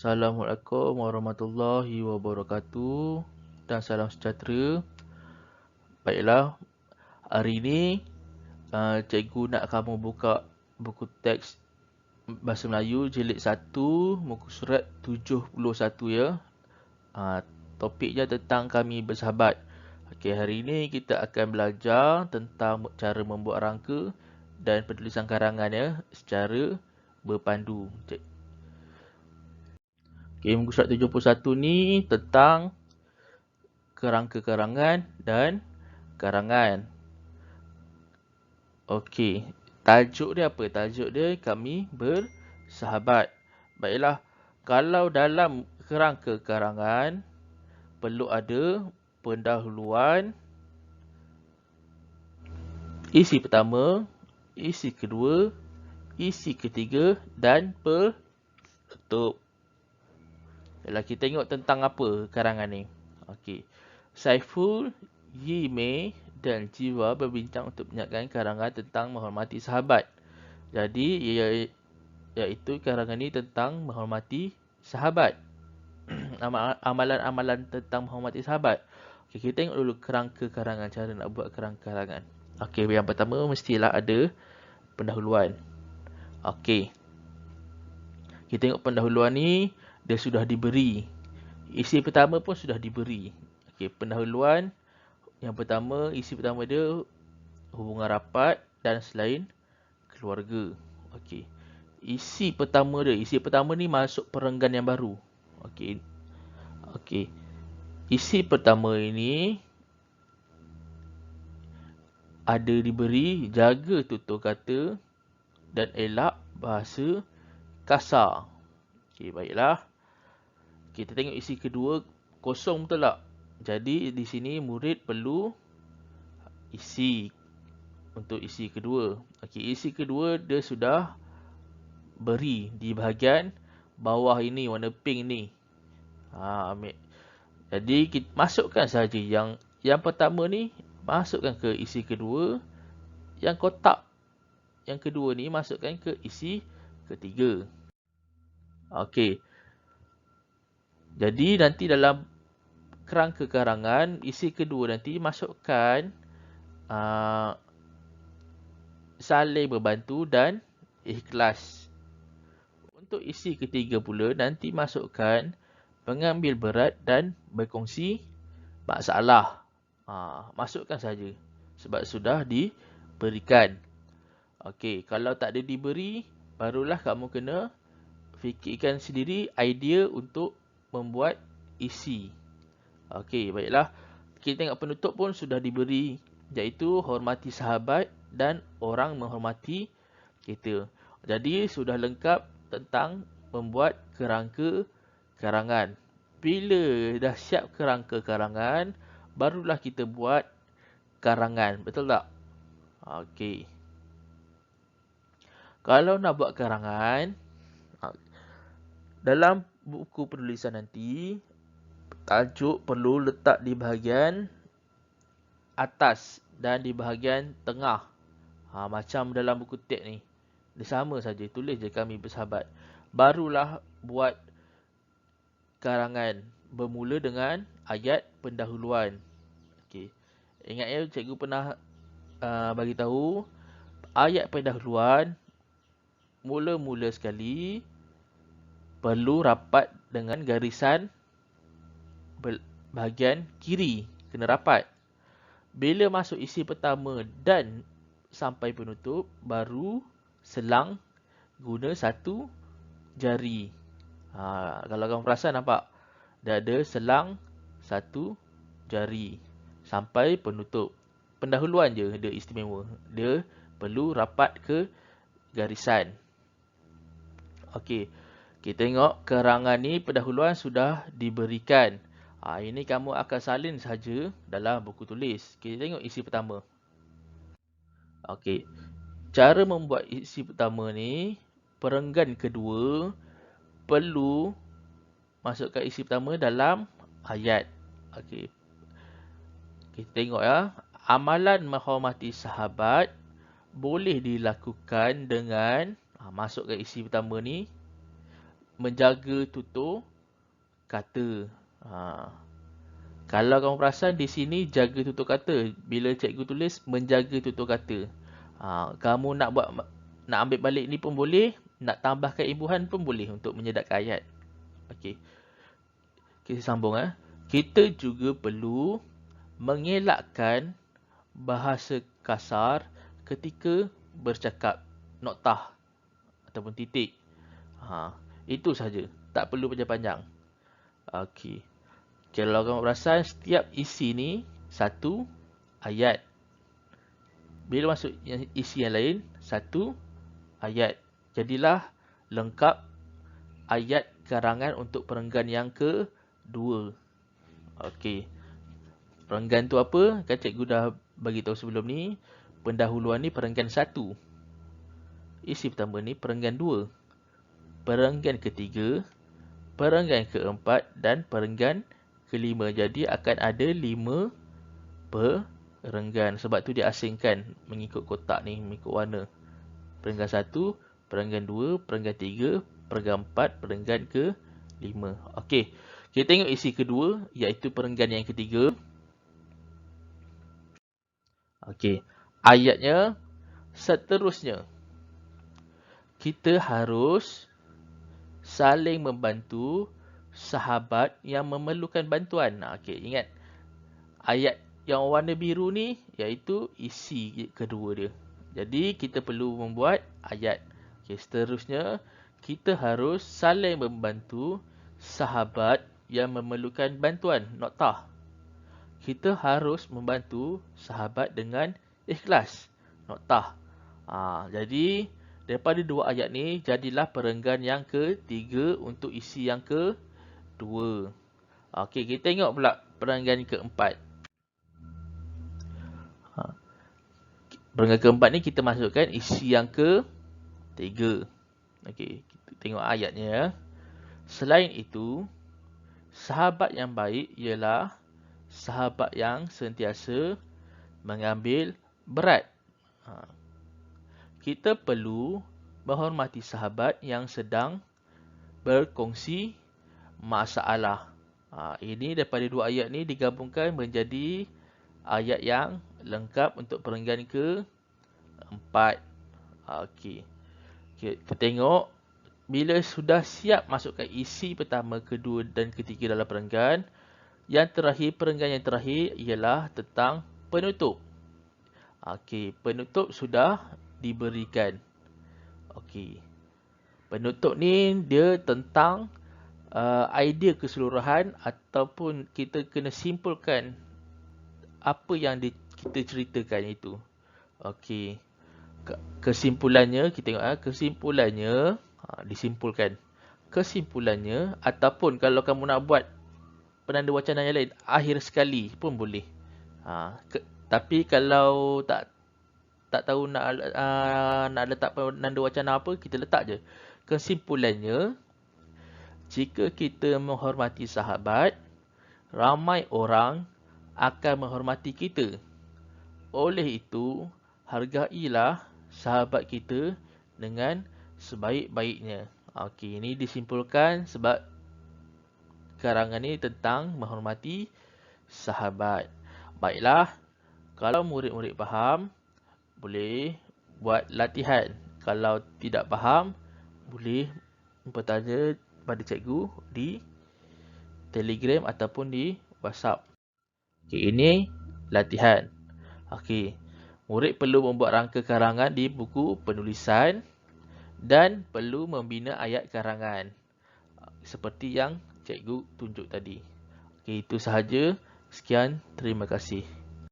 Assalamualaikum warahmatullahi wabarakatuh dan salam sejahtera. Baiklah, hari ini cikgu nak kamu buka buku teks Bahasa Melayu jilid 1, muka surat 71 ya. Topiknya tentang kami bersahabat. Okey, hari ini kita akan belajar tentang cara membuat rangka dan penulisan karangan ya secara berpandu. Okey, muka surat 71 ni tentang kerangka karangan dan karangan. Okey, tajuk dia apa? Tajuk dia kami bersahabat. Baiklah, kalau dalam kerangka karangan perlu ada pendahuluan, isi pertama, isi kedua, isi ketiga dan penutup. Baiklah, kita tengok tentang apa karangan ni. Okey. Saiful, Yimei dan Jiwa berbincang untuk menyiapkan karangan tentang menghormati sahabat. Jadi, iaitu karangan ni tentang menghormati sahabat. Amalan-amalan tentang menghormati sahabat. Okey, kita tengok dulu kerangka karangan, cara nak buat kerangka karangan. Okey, yang pertama mestilah ada pendahuluan. Okey. Kita tengok pendahuluan ni, dia sudah diberi. Isi pertama pun sudah diberi. Okey, pendahuluan yang pertama, isi pertama dia hubungan rapat dan selain keluarga. Okey. Isi pertama ni masuk perenggan yang baru. Okey. Okey. Isi pertama ini ada diberi jaga tutur kata dan elak bahasa kasar. Okey, baiklah. Kita tengok isi kedua kosong betul tak? Jadi di sini murid perlu isi untuk isi kedua. Okey, isi kedua dia sudah beri di bahagian bawah ini, warna pink ni. Ambil. Jadi kita masukkan saja yang pertama ni, masukkan ke isi kedua. Yang kotak yang kedua ni masukkan ke isi ketiga. Okey. Jadi nanti dalam kerangka karangan, isi kedua nanti masukkan saling membantu dan ikhlas. Untuk isi ketiga pula, nanti masukkan mengambil berat dan berkongsi masalah. Masukkan saja sebab sudah diberikan. Okey, kalau tak ada diberi, barulah kamu kena fikirkan sendiri idea untuk membuat isi. Okey, baiklah. Kita tengok penutup pun sudah diberi, iaitu hormati sahabat dan orang menghormati kita. Jadi sudah lengkap tentang membuat kerangka karangan. Bila dah siap kerangka karangan, barulah kita buat karangan. Betul tak? Okey. Kalau nak buat karangan, dalam buku penulisan nanti, tajuk perlu letak di bahagian atas dan di bahagian tengah. Macam dalam buku teks ni. Dia sama saja, tulis je kami bersahabat. Barulah buat karangan. Bermula dengan ayat pendahuluan. Okey. Ingat ya, cikgu pernah bagi tahu ayat pendahuluan mula-mula sekali perlu rapat dengan garisan bahagian kiri, kena rapat. Bila masuk isi pertama dan sampai penutup, baru selang guna satu jari. Kalau kamu perasan, nampak? Dia ada selang satu jari sampai penutup. Pendahuluan je dia istimewa. Dia perlu rapat ke garisan. Okey. Kita tengok karangan ni pendahuluan sudah diberikan. Ini kamu akan salin saja dalam buku tulis. Kita tengok isi pertama. Okey. Cara membuat isi pertama ni, perenggan kedua perlu masukkan isi pertama dalam ayat. Okey. Kita tengok ya. Amalan menghormati sahabat boleh dilakukan dengan masukkan isi pertama ni menjaga tutur kata. Kalau kamu perasan di sini jaga tutur kata. Bila cikgu tulis menjaga tutur kata. Kamu nak ambil balik ni pun boleh, nak tambahkan imbuhan pun boleh untuk menyedapkan ayat. Okey. Kita sambung Kita juga perlu mengelakkan bahasa kasar ketika bercakap, noktah ataupun titik. Itu saja. Tak perlu panjang-panjang. Okey. Kalau kamu perasan, setiap isi ni satu ayat. Bila masuk isi yang lain, satu ayat. Jadilah lengkap ayat karangan untuk perenggan yang kedua. Okey. Perenggan tu apa? Kan cikgu dah bagi tahu sebelum ni. Pendahuluan ni perenggan 1. Isi pertama ni perenggan 2. Perenggan ketiga, perenggan keempat dan perenggan kelima. Jadi akan ada 5 perenggan. Sebab tu dia asingkan mengikut kotak ni, mengikut warna. Perenggan 1, perenggan 2, perenggan 3, perenggan 4, perenggan ke-5. Okey. Kita tengok isi kedua, iaitu perenggan yang ketiga. Okey. Ayatnya seterusnya. Kita harus saling membantu sahabat yang memerlukan bantuan. Okey, ingat. Ayat yang warna biru ni iaitu isi kedua dia. Jadi kita perlu membuat ayat. Okey, seterusnya kita harus saling membantu sahabat yang memerlukan bantuan. Noktah. Kita harus membantu sahabat dengan ikhlas. Noktah. Jadi daripada 2 ayat ni jadilah perenggan yang ketiga untuk isi yang kedua. Okey, kita tengok pula perenggan keempat. Perenggan keempat ni kita masukkan isi yang ketiga. Okey, kita tengok ayatnya. Selain itu, sahabat yang baik ialah sahabat yang sentiasa mengambil berat. Kita perlu menghormati sahabat yang sedang berkongsi masalah. Ini daripada 2 ayat ni digabungkan menjadi ayat yang lengkap untuk perenggan ke-4. Okey. Kita tengok bila sudah siap masukkan isi pertama, kedua dan ketiga dalam perenggan, yang terakhir, perenggan yang terakhir ialah tentang penutup. Okey, penutup sudah diberikan. Okey. Penutup ni dia tentang idea keseluruhan ataupun kita kena simpulkan apa yang kita ceritakan itu. Okey. Kesimpulannya, kita tengok kesimpulannya, disimpulkan. Kesimpulannya ataupun kalau kamu nak buat penanda wacana yang lain, akhir sekali pun boleh. Tapi kalau tak tahu nak letak penanda wacana apa, kita letak je. Kesimpulannya, jika kita menghormati sahabat, ramai orang akan menghormati kita. Oleh itu, hargailah sahabat kita dengan sebaik-baiknya. Okey, ini disimpulkan sebab karangan ni tentang menghormati sahabat. Baiklah, kalau murid-murid faham, boleh buat latihan. Kalau tidak faham, boleh bertanya pada cikgu di Telegram ataupun di WhatsApp. Okey, ini latihan. Okey, murid perlu membuat rangka karangan di buku penulisan dan perlu membina ayat karangan seperti yang cikgu tunjuk tadi. Okey, itu sahaja. Sekian, terima kasih.